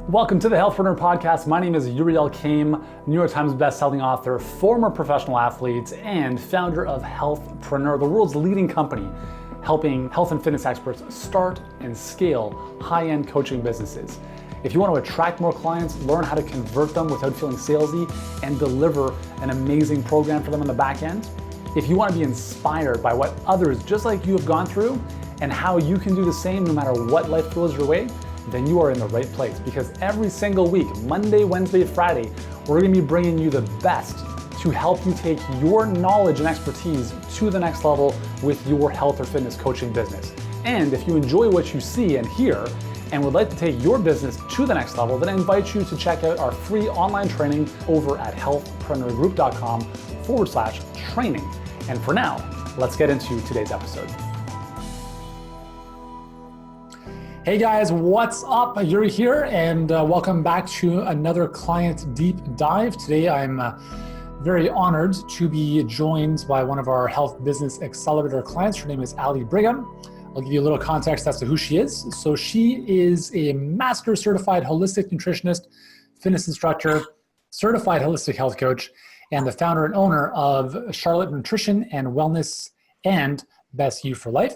Welcome to the Healthpreneur podcast. My name is Yuri New York Times bestselling author, former professional athlete, and founder of Healthpreneur, the world's leading company helping health and fitness experts start and scale high-end coaching businesses. If you want to attract more clients, learn how to convert them without feeling salesy, and deliver an amazing program for them on the back end, if you want to be inspired by what others just like you have gone through and how you can do the same no matter what life throws your way, then you are in the right place, because every single week, Monday, Wednesday, Friday, we're going to be bringing you the best to help you take your knowledge and expertise to the next level with your health or fitness coaching business. And if you enjoy what you see and hear and would like to take your business to the next level, then I invite you to check out our free online training over at healthpreneurgroup.com/training. And for now, let's get into today's episode. Hey guys, what's up? Yuri here, and welcome back to another client deep dive. Today I'm very honored to be joined by one of our Health Business Accelerator clients. Her name is Brigham. I'll give you a little context as to who she is. So she is a master certified holistic nutritionist, fitness instructor, certified holistic health coach, and the founder and owner of Charlotte Nutrition and Wellness and Best You for Life.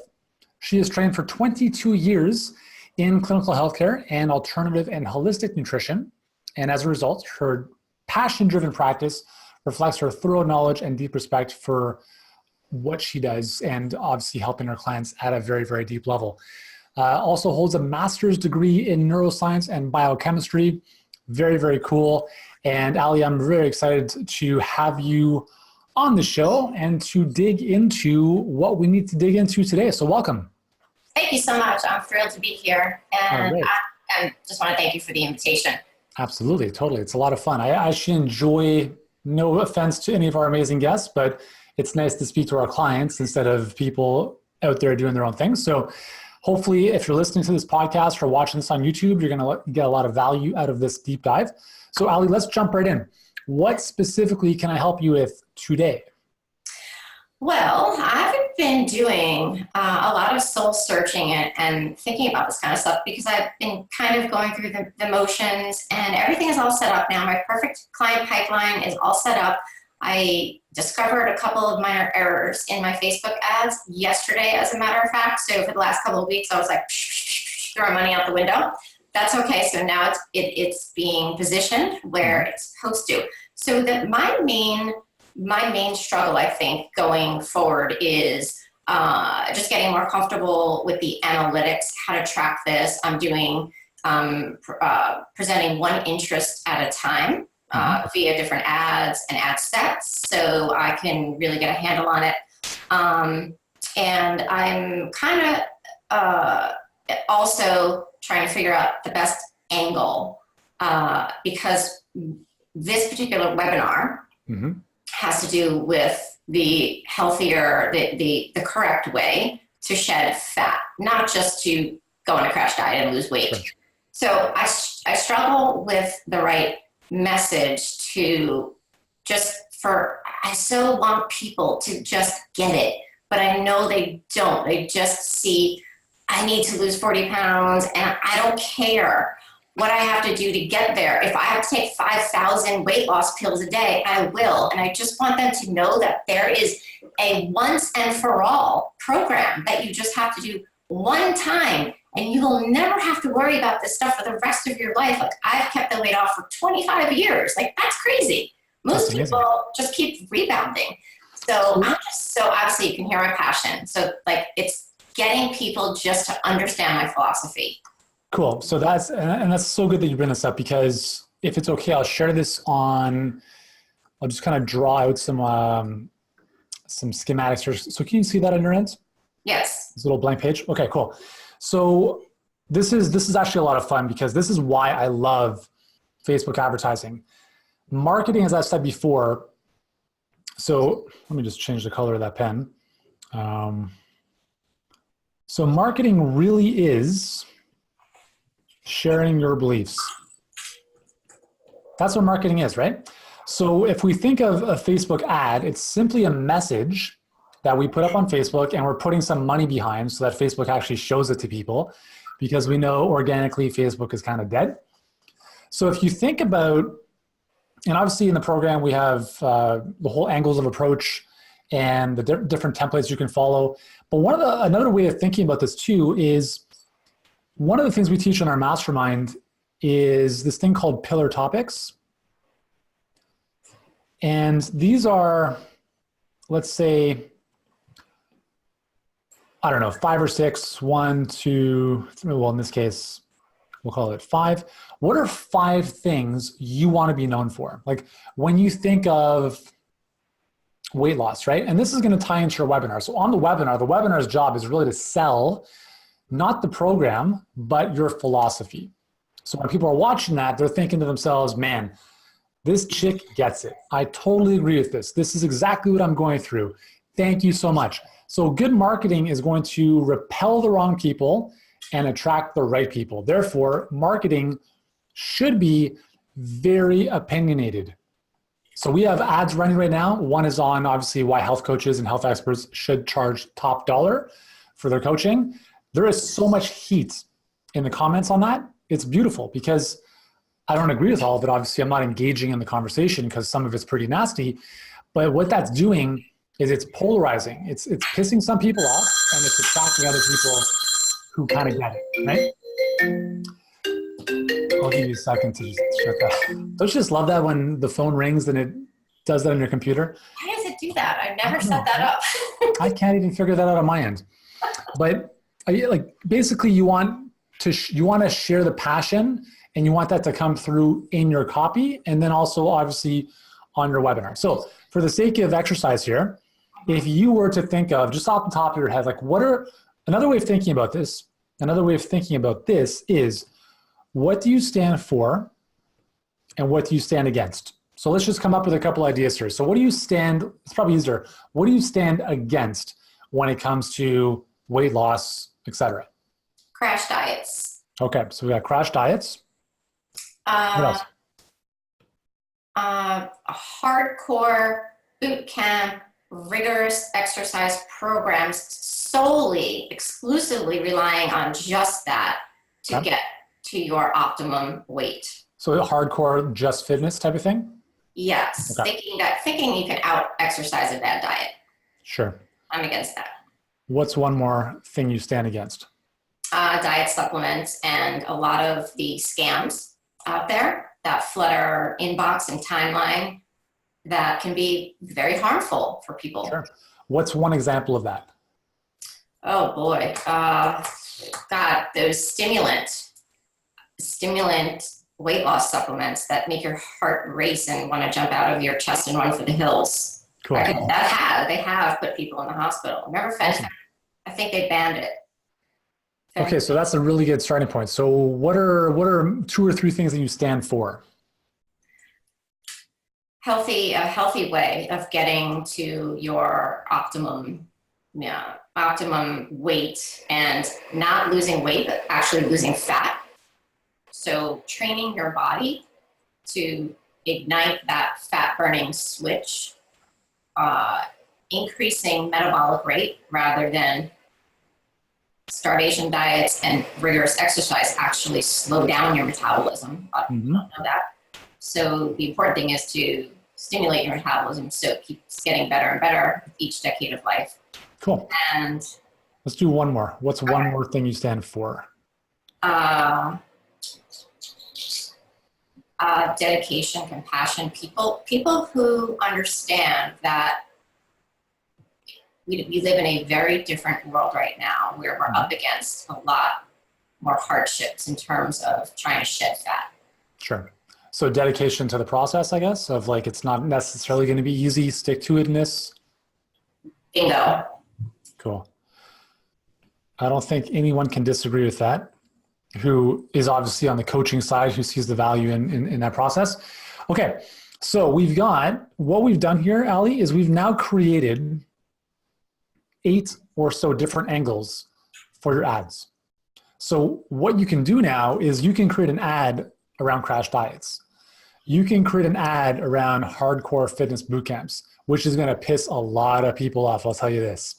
She has trained for 22 years in clinical healthcare and alternative and holistic nutrition. And as a result, her passion-driven practice reflects her thorough knowledge and deep respect for what she does, and obviously helping her clients at a very, very deep level. Also holds a master's degree in neuroscience and biochemistry. Very, very cool. And Ali, I'm very excited to have you on the show and to dig into what we need to dig into today. So welcome. Thank you so much. I'm thrilled to be here, and I just want to thank you for the invitation. Absolutely, totally. It's a lot of fun. I actually enjoy, no offense to any of our amazing guests, but it's nice to speak to our clients instead of people out there doing their own things. So hopefully if you're listening to this podcast or watching this on YouTube, you're going to get a lot of value out of this deep dive. So Ali, let's jump right in. What specifically can I help you with today? Well, I've been doing a lot of soul searching and thinking about this kind of stuff because I've been kind of going through the motions, and everything is all set up now. My perfect client pipeline is all set up. I discovered a couple of minor errors in my Facebook ads yesterday, as a matter of fact. So for the last couple of weeks, I was like, throwing money out the window. That's okay. So now it's being positioned where it's supposed to. So my main struggle, I think, going forward is just getting more comfortable with the analytics, how to track this. I'm doing presenting one interest at a time via different ads and ad sets, so I can really get a handle on it. And I'm kind of also trying to figure out the best angle because this particular webinar has to do with the healthier, the correct way to shed fat, not just to go on a crash diet and lose weight. Sure. So I struggle with the right message to I so want people to just get it, but I know they don't. They just see, I need to lose 40 pounds and I don't care what I have to do to get there. If I have to take 5,000 weight loss pills a day, I will. And I just want them to know that there is a once and for all program that you just have to do one time, and you will never have to worry about this stuff for the rest of your life. Like, I've kept the weight off for 25 years. Like, that's crazy. Most people just keep rebounding. So obviously you can hear my passion. So like, it's getting people just to understand my philosophy. Cool. So that's so good that you bring this up, because if it's okay, I'll share this I'll just kind of draw out some schematics here. So can you see that on your end? Yes. This little blank page. Okay, cool. So this is actually a lot of fun, because this is why I love Facebook advertising. Marketing, as I've said before, so let me just change the color of that pen. So marketing really is sharing your beliefs. That's what marketing is, right? So if we think of a Facebook ad, it's simply a message that we put up on Facebook, and we're putting some money behind so that Facebook actually shows it to people, because we know organically Facebook is kind of dead. So if you think about, and obviously in the program we have the whole angles of approach and the different templates you can follow. But another way of thinking about this too is one of the things we teach in our mastermind is this thing called pillar topics. And these are, let's say, I don't know, 5 or 6, 1, 2, 3, well, in this case, we'll call it 5. What are 5 things you want to be known for? Like when you think of weight loss, right? And this is going to tie into your webinar. So on the webinar's job is really to sell, not the program, but your philosophy. So when people are watching that, they're thinking to themselves, man, this chick gets it. I totally agree with this. This is exactly what I'm going through. Thank you so much. So good marketing is going to repel the wrong people and attract the right people. Therefore, marketing should be very opinionated. So we have ads running right now. One is on obviously why health coaches and health experts should charge top dollar for their coaching. There is so much heat in the comments on that. It's beautiful because I don't agree with all of it. Obviously, I'm not engaging in the conversation because some of it's pretty nasty. But what that's doing is it's polarizing. It's pissing some people off and it's attracting other people who kind of get it, right? I'll give you a second to just shut that. Don't you just love that when the phone rings and it does that on your computer? Why does it do that? I've never set that up. I can't even figure that out on my end. But like basically you want to share the passion and you want that to come through in your copy and then also obviously on your webinar. So for the sake of exercise here, if you were to think of just off the top of your head, like another way of thinking about this is what do you stand for and what do you stand against? So let's just come up with a couple ideas here. So it's probably easier. What do you stand against when it comes to weight loss, etc.? Crash diets. Okay, so we got crash diets. What else? A hardcore boot camp, rigorous exercise programs exclusively relying on just that to get to your optimum weight. So a hardcore just fitness type of thing? Yes, okay. thinking you can out exercise a bad diet. Sure. I'm against that. What's one more thing you stand against? Diet supplements and a lot of the scams out there that flood our inbox and timeline that can be very harmful for people. Sure. What's one example of that? Oh boy. God, those stimulant weight loss supplements that make your heart race and want to jump out of your chest and run for the hills. Cool. They have put people in the hospital. Never finished. Awesome. I think they banned it. Okay, so that's a really good starting point. So what are 2 or 3 things that you stand for? A healthy way of getting to your optimum weight and not losing weight, but actually losing fat. So training your body to ignite that fat burning switch, increasing metabolic rate rather than starvation diets and rigorous exercise actually slow down your metabolism. I don't know that. So the important thing is to stimulate your metabolism so it keeps getting better and better with each decade of life. Cool. And let's do one more. What's one more thing you stand for? Dedication, compassion, people who understand that we live in a very different world right now where we're up against a lot more hardships in terms of trying to shed fat. Sure. So dedication to the process, I guess, of like, it's not necessarily going to be easy, stick to itness. Bingo. Cool. I don't think anyone can disagree with that, who is obviously on the coaching side, who sees the value in that process. Okay. So what we've done here, Ali, is we've now created 8 or so different angles for your ads. So what you can do now is you can create an ad around crash diets. You can create an ad around hardcore fitness boot camps, which is going to piss a lot of people off. I'll tell you this.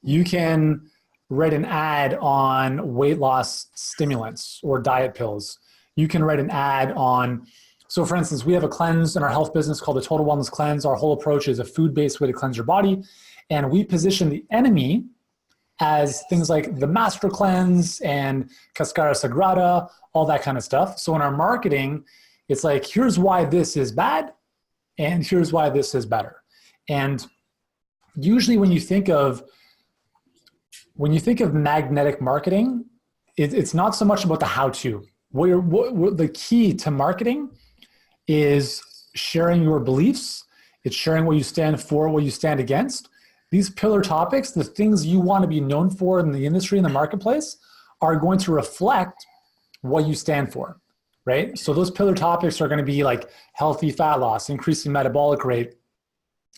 You can write an ad on weight loss stimulants or diet pills. You can write an ad on, so for instance, we have a cleanse in our health business called the Total Wellness Cleanse. Our whole approach is a food-based way to cleanse your body. And we position the enemy as things like the Master Cleanse and Cascara Sagrada, all that kind of stuff. So in our marketing, it's like, here's why this is bad, and here's why this is better. And usually when you think of magnetic marketing, it's not so much about the how-to. The key to marketing is sharing your beliefs. It's sharing what you stand for, what you stand against. These pillar topics, the things you want to be known for in the industry, in the marketplace, are going to reflect what you stand for, right? So those pillar topics are going to be like healthy fat loss, increasing metabolic rate,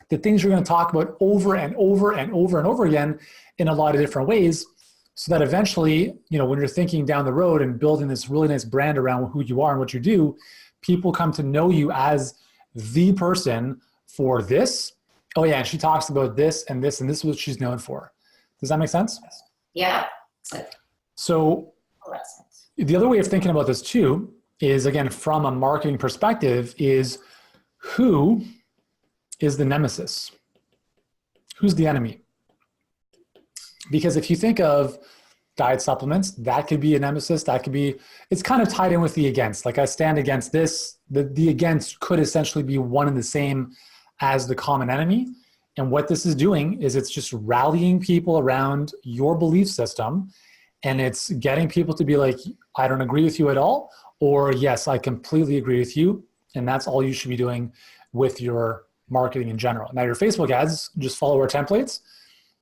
the things you're going to talk about over and over and over and over again in a lot of different ways, so that eventually, when you're thinking down the road and building this really nice brand around who you are and what you do, people come to know you as the person for this. Oh yeah, and she talks about this and this, and this is what she's known for. Does that make sense? Yeah. So the other way of thinking about this too is, again, from a marketing perspective, is who is the nemesis? Who's the enemy? Because if you think of diet supplements, that could be a nemesis. That could be, it's kind of tied in with the against. Like, I stand against this. The against could essentially be one and the same as the common enemy. And what this is doing is it's just rallying people around your belief system. And it's getting people to be like, I don't agree with you at all. Or yes, I completely agree with you. And that's all you should be doing with your marketing in general. Now, your Facebook ads, just follow our templates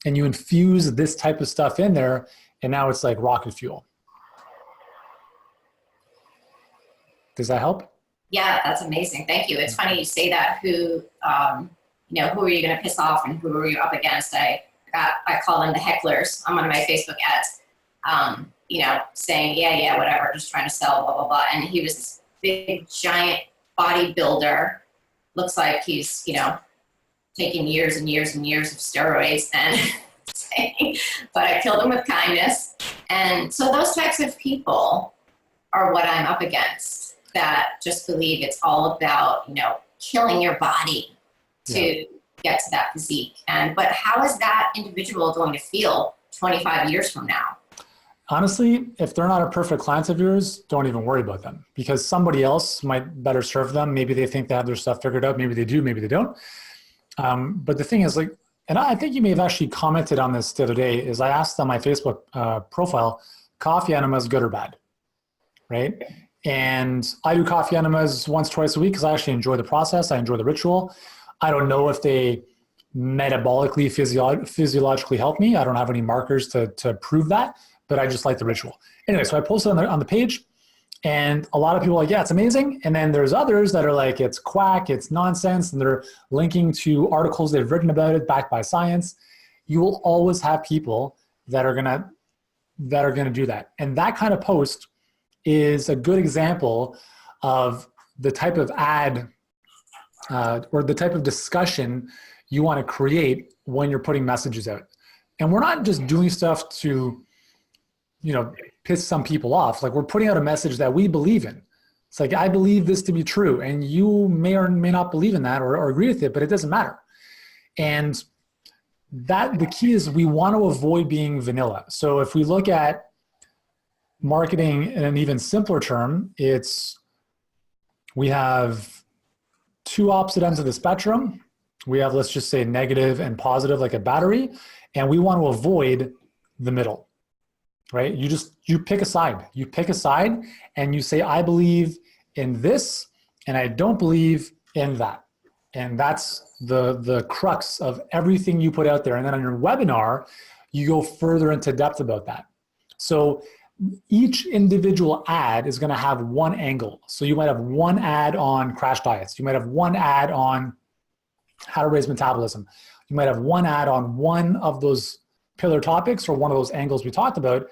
and you infuse this type of stuff in there. And now it's like rocket fuel. Does that help? Yeah, that's amazing. Thank you. It's funny you say that. Who are you going to piss off and who are you up against? I call them the hecklers on one of my Facebook ads. Saying, yeah, whatever, just trying to sell, blah, blah, blah. And he was this big, giant bodybuilder. Looks like he's, taking years and years and years of steroids and saying, but I killed him with kindness. And so those types of people are what I'm up against, that just believe it's all about, killing your body to get to that physique. But how is that individual going to feel 25 years from now? Honestly, if they're not a perfect client of yours, don't even worry about them, because somebody else might better serve them. Maybe they think they have their stuff figured out. Maybe they do, maybe they don't. But the thing is, like, and I think you may have actually commented on this the other day, is I asked on my Facebook profile, coffee enemas, good or bad, right? And I do coffee enemas once, twice a week because I actually enjoy the process. I enjoy the ritual. I don't know if they metabolically, physiologically help me. I don't have any markers to prove that, but I just like the ritual. Anyway, so I posted on the page, and a lot of people are like, yeah, it's amazing. And then there's others that are like, it's quack, it's nonsense, and they're linking to articles they've written about it, backed by science. You will always have people that are gonna do that. And that kind of post is a good example of the type of ad or the type of discussion you want to create when you're putting messages out. And we're not just doing stuff to, piss some people off. Like, we're putting out a message that we believe in. It's like, I believe this to be true, and you may or may not believe in that or agree with it, but it doesn't matter. And that the key is we want to avoid being vanilla. So if we look at marketing in an even simpler term, we have two opposite ends of the spectrum. We have, let's just say, negative and positive, like a battery, and we want to avoid the middle, right? You pick a side. You pick a side and you say, I believe in this and I don't believe in that. And that's the crux of everything you put out there. And then on your webinar, you go further into depth about that. So each individual ad is going to have one angle. So you might have one ad on crash diets. You might have one ad on how to raise metabolism. You might have one ad on one of those pillar topics or one of those angles we talked about.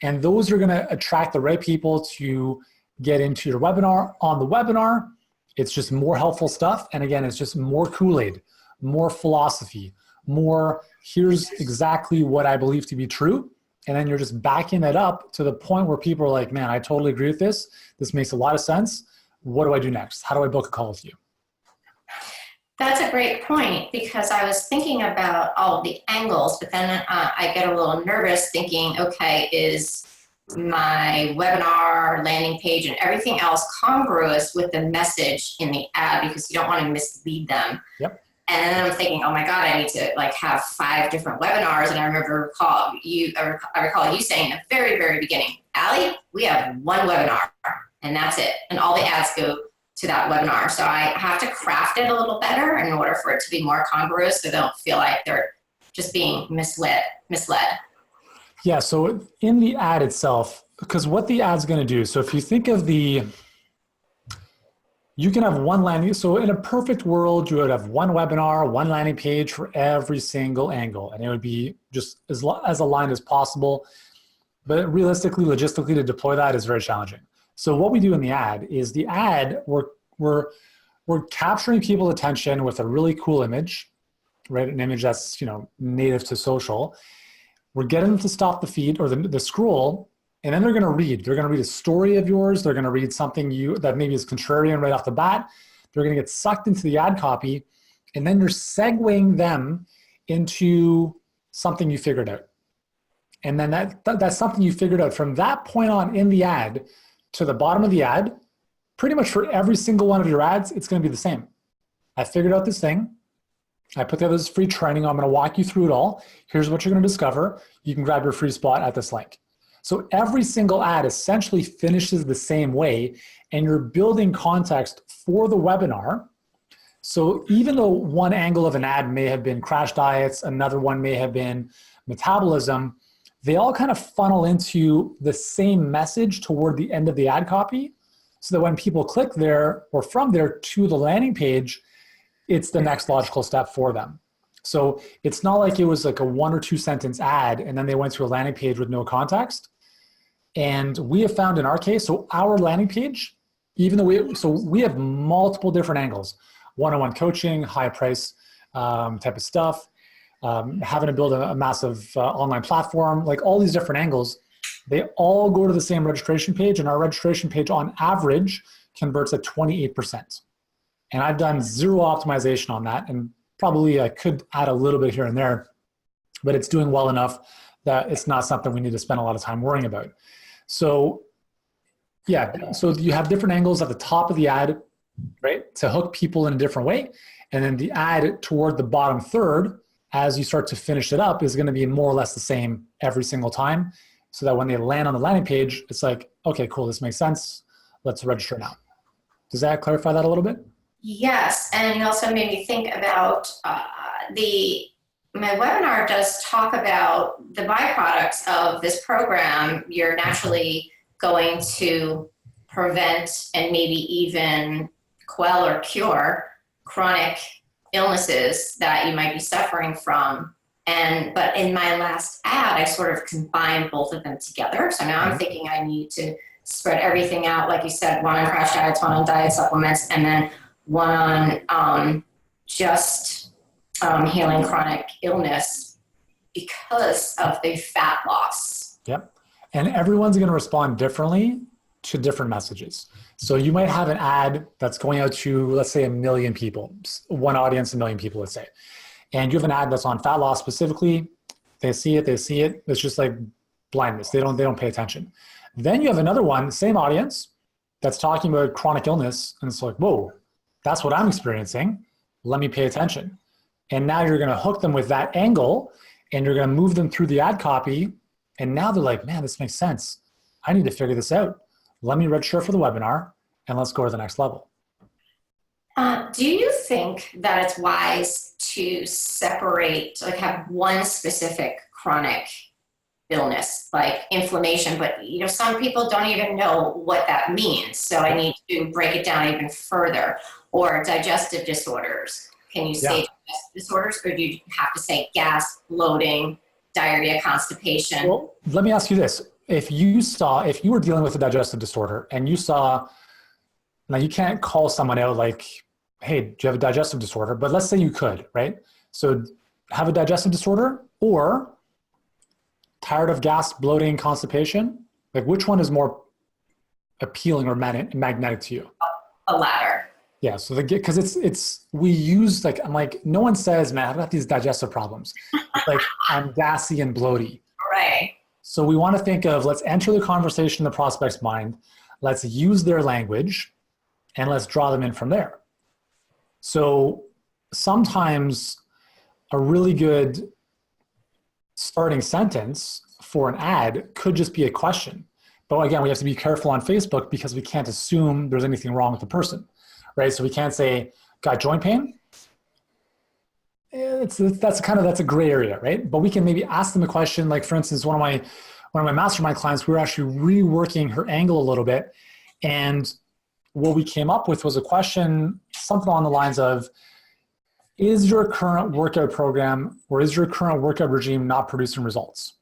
And those are going to attract the right people to get into your webinar. On the webinar, it's just more helpful stuff. And again, it's just more Kool-Aid, more philosophy, more here's exactly what I believe to be true. and then you're just backing it up to the point where people are like, man, I totally agree with this. This makes a lot of sense. What do I do next? How do I book a call with you? That's a great point, because I was thinking about all the angles, but then I get a little nervous thinking, okay, is my webinar, landing page, and everything else congruous with the message in the ad, because you don't want to mislead them. Yep. And then I'm thinking, oh my God, I need to like have 5 different webinars. And I recall you saying at the very, very beginning, Allie, we have one webinar and that's it. And all the ads go to that webinar. So I have to craft it a little better in order for it to be more congruous, so they don't feel like they're just being misled. Yeah, so in the ad itself, because what the ad's going to do, so if you think of you can have one landing, so in a perfect world, you would have one webinar, one landing page for every single angle, and it would be just as aligned as possible. But realistically, logistically, to deploy that is very challenging. So what we do in the ad is we're capturing people's attention with a really cool image, right? An image that's, native to social. We're getting them to stop the feed or the scroll, and then they're going to read. They're going to read a story of yours. They're going to read something that maybe is contrarian right off the bat. They're going to get sucked into the ad copy, and then you're segueing them into something you figured out. And then that's something you figured out from that point on in the ad to the bottom of the ad. Pretty much for every single one of your ads, it's going to be the same. I figured out this thing. I put together this free training. I'm going to walk you through it all. Here's what you're going to discover. You can grab your free spot at this link. So every single ad essentially finishes the same way, and you're building context for the webinar. So even though one angle of an ad may have been crash diets, another one may have been metabolism, they all kind of funnel into the same message toward the end of the ad copy, so that when people click there or from there to the landing page, it's the next logical step for them. So it's not like it was like a 1 or 2 sentence ad and then they went to a landing page with no context. And we have found in our case, so our landing page, even though we have multiple different angles, one-on-one coaching, high price type of stuff, having to build a massive online platform, like all these different angles, they all go to the same registration page, and our registration page on average converts at 28%. And I've done zero optimization on that, and probably I could add a little bit here and there, but it's doing well enough that it's not something we need to spend a lot of time worrying about. So yeah, so you have different angles at the top of the ad, right, to hook people in a different way. And then the ad toward the bottom third, as you start to finish it up, is going to be more or less the same every single time, so that when they land on the landing page, it's like, okay, cool, this makes sense. Let's register now. Does that clarify that a little bit? Yes, and you also made me think about my webinar does talk about the byproducts of this program. You're naturally going to prevent and maybe even quell or cure chronic illnesses that you might be suffering from. But in my last ad, I sort of combined both of them together. So now I'm thinking I need to spread everything out, like you said, one on crash diets, one on diet supplements, and then one on just healing chronic illness because of the fat loss. Yep. And everyone's going to respond differently to different messages. So you might have an ad that's going out to, let's say, 1 million people, one audience, 1 million people, let's say. And you have an ad that's on fat loss specifically. They see it. It's just like blindness. They don't pay attention. Then you have another one, same audience, that's talking about chronic illness. And it's like, whoa, that's what I'm experiencing. Let me pay attention. And now you're going to hook them with that angle, and you're going to move them through the ad copy. And now they're like, man, this makes sense. I need to figure this out. Let me register for the webinar, and let's go to the next level. Do you think that it's wise to separate, like have one specific chronic illness, like inflammation, but some people don't even know what that means. So I need to break it down even further. Or digestive disorders. Can you say digestive disorders, or do you have to say gas, bloating, diarrhea, constipation? Well, let me ask you this. If you were dealing with a digestive disorder and you saw, now you can't call someone out like, hey, do you have a digestive disorder? But let's say you could, right? So have a digestive disorder or tired of gas, bloating, constipation? Like which one is more appealing or magnetic to you? The latter. Yeah. So because we use like, I'm like, no one says, man, I've got these digestive problems. It's like I'm gassy and bloaty. Right. So we want to think of, let's enter the conversation in the prospect's mind. Let's use their language and let's draw them in from there. So sometimes a really good starting sentence for an ad could just be a question. But again, we have to be careful on Facebook because we can't assume there's anything wrong with the person, right? So we can't say, got joint pain? That's a gray area, right? But we can maybe ask them a question. Like for instance, one of my mastermind clients, we were actually reworking her angle a little bit. And what we came up with was a question, something along the lines of, is your current workout program or is your current workout regime not producing results?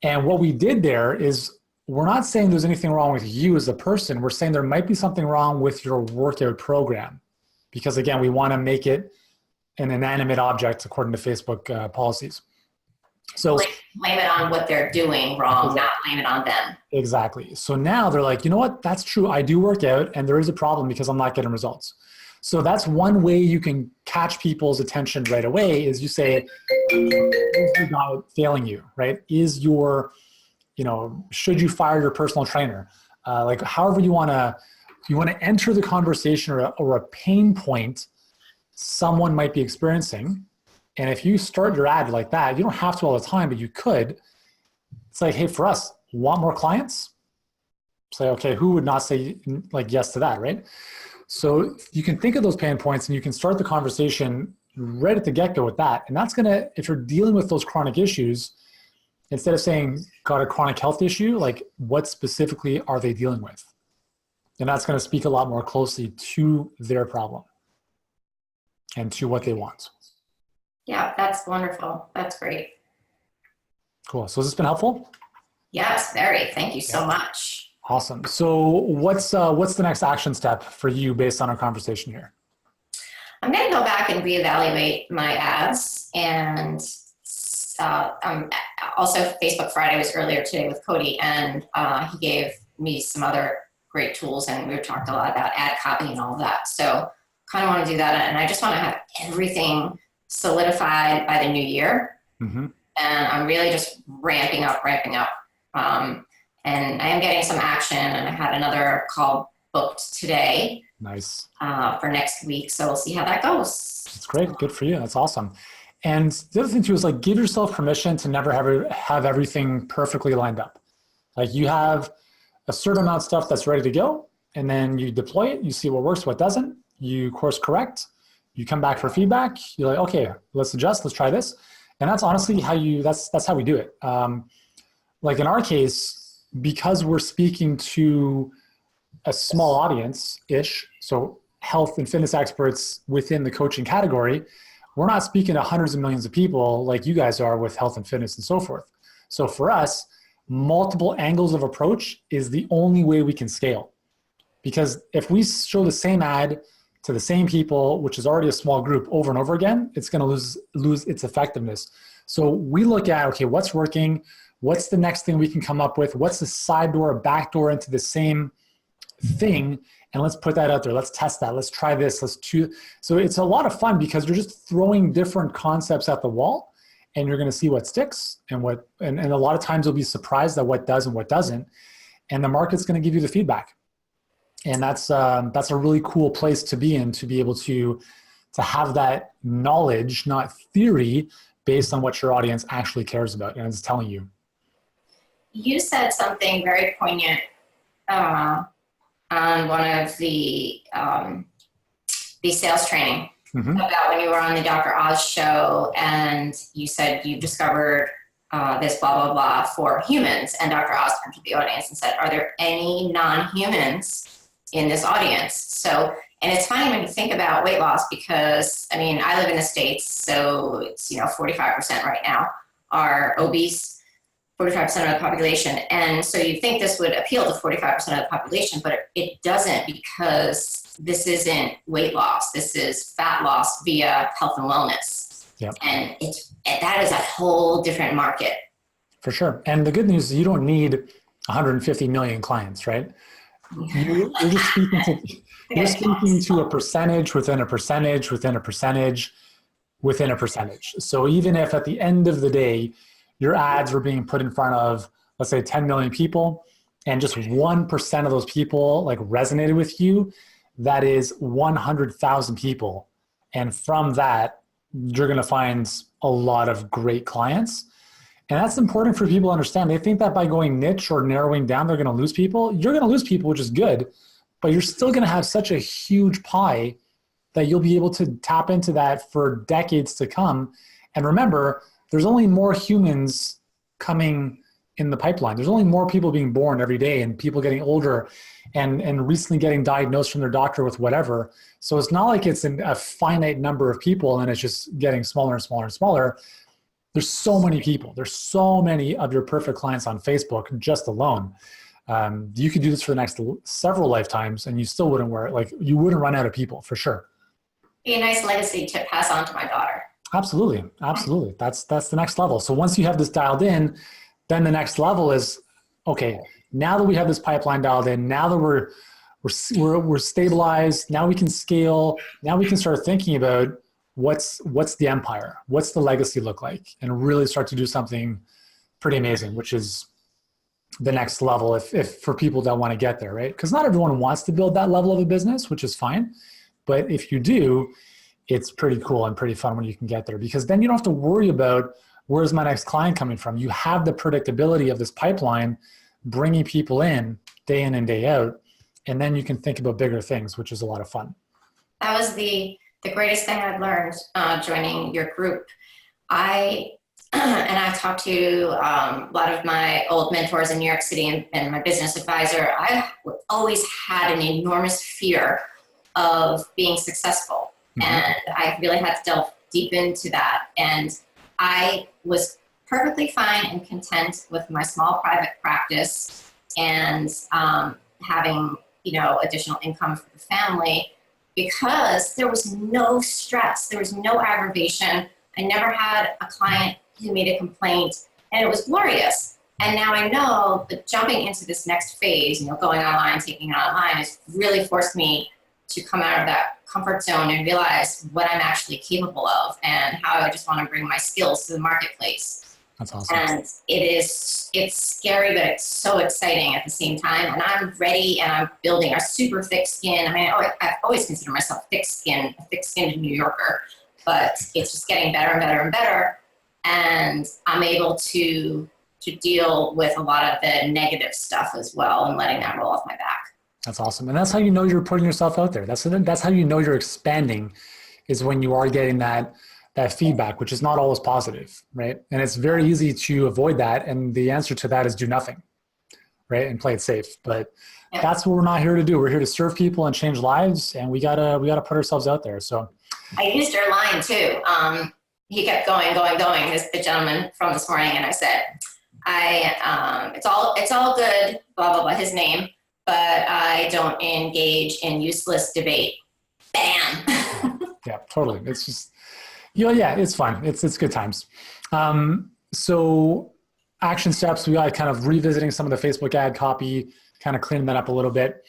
And what we did there is, we're not saying there's anything wrong with you as a person. We're saying there might be something wrong with your workout program. Because again, we want to make it an inanimate object according to Facebook policies. So blame it on what they're doing wrong, exactly. Not blame it on them. Exactly. So now they're like, you know what? That's true. I do work out and there is a problem because I'm not getting results. So that's one way you can catch people's attention right away is you say, is your diet failing you, right? Is your, should you fire your personal trainer? Like however you want to enter the conversation or a pain point someone might be experiencing. And if you start your ad like that, you don't have to all the time, but you could. It's like, hey, for us, want more clients? Say, okay, who would not say like yes to that, right? So you can think of those pain points and you can start the conversation right at the get-go with that. And that's gonna, if you're dealing with those chronic issues, instead of saying got a chronic health issue, like what specifically are they dealing with? And that's gonna speak a lot more closely to their problem and to what they want. Yeah, that's wonderful. That's great. Cool. So has this been helpful? Yes, very. Thank you so much. Awesome. So what's the next action step for you based on our conversation here? I'm going to go back and reevaluate my ads, and also Facebook Friday was earlier today with Cody, and he gave me some other great tools, and we talked a lot about ad copy and all of that. So kind of want to do that, and I just want to have everything solidified by the new year. Mm-hmm. And I'm really just ramping up. And I am getting some action, and I had another call booked today. Nice. For next week. So we'll see how that goes. That's great. Good for you. That's awesome. And the other thing too is like, give yourself permission to never have everything perfectly lined up. Like you have a certain amount of stuff that's ready to go, and then you deploy it, you see what works, what doesn't, you course correct, you come back for feedback, you're like, okay, let's adjust, let's try this. And that's honestly that's how we do it. Like in our case, because we're speaking to a small audience-ish, so health and fitness experts within the coaching category, we're not speaking to hundreds of millions of people like you guys are with health and fitness and so forth. So for us, multiple angles of approach is the only way we can scale. Because if we show the same ad to the same people, which is already a small group, over and over again, it's going to lose its effectiveness. So we look at, okay, what's working? What's the next thing we can come up with? What's the side door or back door into the same thing? And let's put that out there. Let's test that. Let's try this. So it's a lot of fun because you're just throwing different concepts at the wall, and you're going to see what sticks and a lot of times you'll be surprised at what does and what doesn't. And the market's going to give you the feedback. And that's a really cool place to be in, to be able to have that knowledge, not theory, based on what your audience actually cares about and is telling you. You said something very poignant on one of the sales training about when you were on the Dr. Oz show, and you said you discovered this blah, blah, blah for humans. And Dr. Oz turned to the audience and said, are there any non-humans in this audience? So, and it's funny when you think about weight loss, because I mean, I live in the States, so it's, 45% right now are obese, 45% of the population. And so you think this would appeal to 45% of the population, but it doesn't, because this isn't weight loss. This is fat loss via health and wellness. Yep. And that is a whole different market. For sure. And the good news is you don't need 150 million clients, right? You're just speaking to a percentage within a percentage within a percentage within a percentage. So even if at the end of the day, your ads were being put in front of, let's say 10 million people, and just 1% of those people like resonated with you, that is 100,000 people. And from that, you're going to find a lot of great clients. And that's important for people to understand. They think that by going niche or narrowing down, they're going to lose people. You're going to lose people, which is good, but you're still going to have such a huge pie that you'll be able to tap into that for decades to come. And remember, there's only more humans coming in the pipeline. There's only more people being born every day, and people getting older and recently getting diagnosed from their doctor with whatever. So it's not like it's a finite number of people and it's just getting smaller and smaller and smaller. There's so many people. There's so many of your perfect clients on Facebook just alone. You could do this for the next several lifetimes and you still wouldn't you wouldn't run out of people for sure. Be a nice legacy to pass on to my daughter. Absolutely. Absolutely. That's the next level. So once you have this dialed in, then the next level is, okay, now that we have this pipeline dialed in, now that we're stabilized, now we can scale, now we can start thinking about what's the empire, what's the legacy look like, and really start to do something pretty amazing, which is the next level if for people that want to get there, right? Because not everyone wants to build that level of a business, which is fine. But if you do, it's pretty cool and pretty fun when you can get there, because then you don't have to worry about where's my next client coming from. You have the predictability of this pipeline bringing people in and day out, and then you can think about bigger things, which is a lot of fun. That was the greatest thing I've learned joining your group. And I've talked to a lot of my old mentors in New York City and my business advisor. I always had an enormous fear of being successful. Mm-hmm. And I really had to delve deep into that. And I was perfectly fine and content with my small private practice and having, additional income for the family, because there was no stress. There was no aggravation. I never had a client who made a complaint, and it was glorious. And now I know that jumping into this next phase, going online, taking it online, has really forced me to come out of that comfort zone and realize what I'm actually capable of and how I just want to bring my skills to the marketplace. That's awesome. And it's scary, but it's so exciting at the same time. And I'm ready, and I'm building a super thick skin. I mean, I've always considered myself a thick-skinned New Yorker, but it's just getting better and better and better. And I'm able to deal with a lot of the negative stuff as well and letting that roll off my back. That's awesome. And that's how you know you're putting yourself out there. That's how you know you're expanding, is when you are getting that feedback, which is not always positive, right? And it's very easy to avoid that. And the answer to that is do nothing, right? And play it safe. But that's what we're not here to do. We're here to serve people and change lives. And we gotta put ourselves out there. So I used your line too. He kept going, the gentleman from this morning. And I said, it's all good, blah, blah, blah, his name, but I don't engage in useless debate. Bam. Yeah, totally. It's just, it's fun. It's good times. So action steps, we got kind of revisiting some of the Facebook ad copy, kind of cleaning that up a little bit,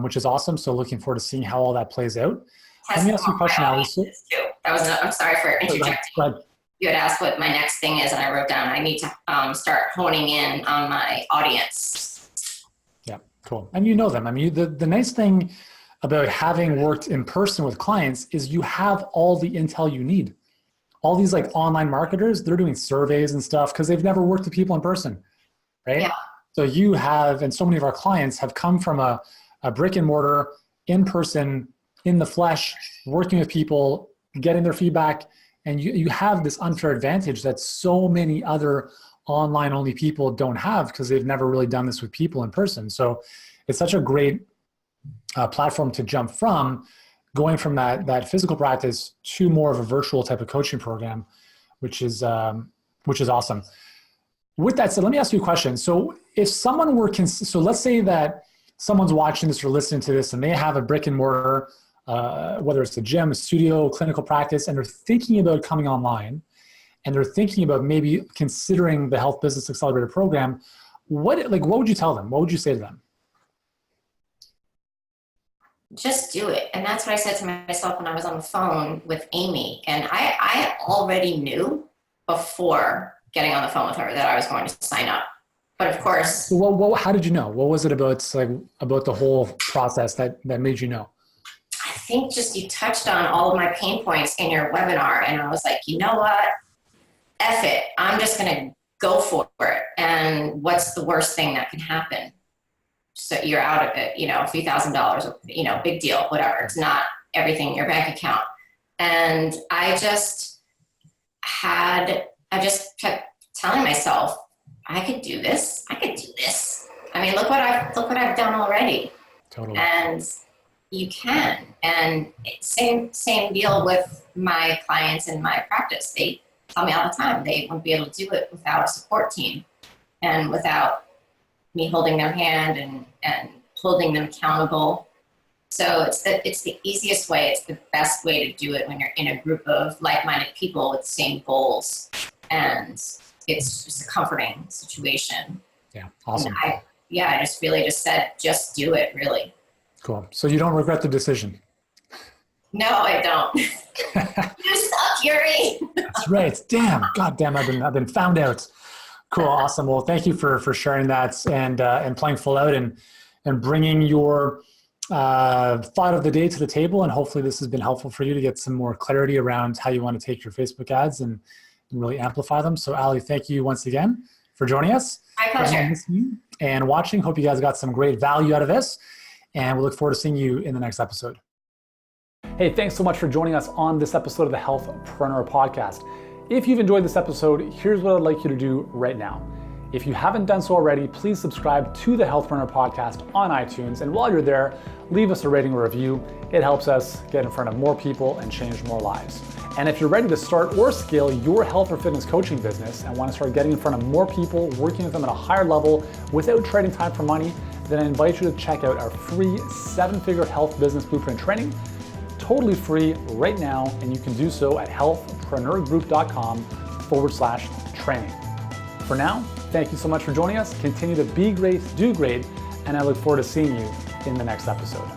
which is awesome. So looking forward to seeing how all that plays out. Let me ask you a question, Alice. I'm sorry for interjecting. Go ahead. You had asked what my next thing is, and I wrote down I need to start honing in on my audience. Yeah, cool. And you know them. I mean, the nice thing about having worked in person with clients is you have all the intel you need. All these like online marketers, they're doing surveys and stuff because they've never worked with people in person, right? Yeah. So you have, and so many of our clients have come from a brick and mortar, in person, in the flesh, working with people, getting their feedback, and you have this unfair advantage that so many other online only people don't have because they've never really done this with people in person. So it's such a great platform to jump from, going from that physical practice to more of a virtual type of coaching program, which is awesome. With that said, let me ask you a question. So if someone so let's say that someone's watching this or listening to this and they have a brick and mortar, whether it's a gym, a studio, clinical practice, and they're thinking about coming online, and they're thinking about maybe considering the Health Business Accelerator program, what would you tell them? What would you say to them? Just do it. And that's what I said to myself when I was on the phone with Amy. And I already knew before getting on the phone with her that I was going to sign up. But of course. Well, how did you know? What was it about the whole process that made you know? I think just you touched on all of my pain points in your webinar. And I was like, you know what? F it. I'm just going to go for it. And what's the worst thing that can happen? So you're out of it, a few $1,000s, big deal, whatever. It's not everything in your bank account. And I just kept telling myself, I could do this. I could do this. I mean, look what I've done already. Totally. And you can. And same deal with my clients in my practice. They tell me all the time they wouldn't be able to do it without a support team and without me holding their hand and holding them accountable. So it's the easiest way. It's the best way to do it when you're in a group of like-minded people with the same goals. And it's just a comforting situation. Yeah, awesome. And I just really just said, just do it, really. Cool. So you don't regret the decision? No, I don't. You suck, Yuri. That's right. Damn. God damn, I've been found out. Cool. Awesome. Well, thank you for sharing that and playing full out and bringing your thought of the day to the table. And hopefully this has been helpful for you to get some more clarity around how you want to take your Facebook ads and really amplify them. So Ali, thank you once again for joining us. My pleasure. And watching. Hope you guys got some great value out of this. And we look forward to seeing you in the next episode. Hey, thanks so much for joining us on this episode of the Healthpreneur podcast. If you've enjoyed this episode, here's what I'd like you to do right now. If you haven't done so already, please subscribe to the Healthpreneur podcast on iTunes. And while you're there, leave us a rating or review. It helps us get in front of more people and change more lives. And if you're ready to start or scale your health or fitness coaching business and want to start getting in front of more people, working with them at a higher level without trading time for money, then I invite you to check out our free 7-figure health business blueprint training. Totally free right now, and you can do so at healthpreneurgroup.com/training. For now, thank you so much for joining us. Continue to be great, do great, and I look forward to seeing you in the next episode.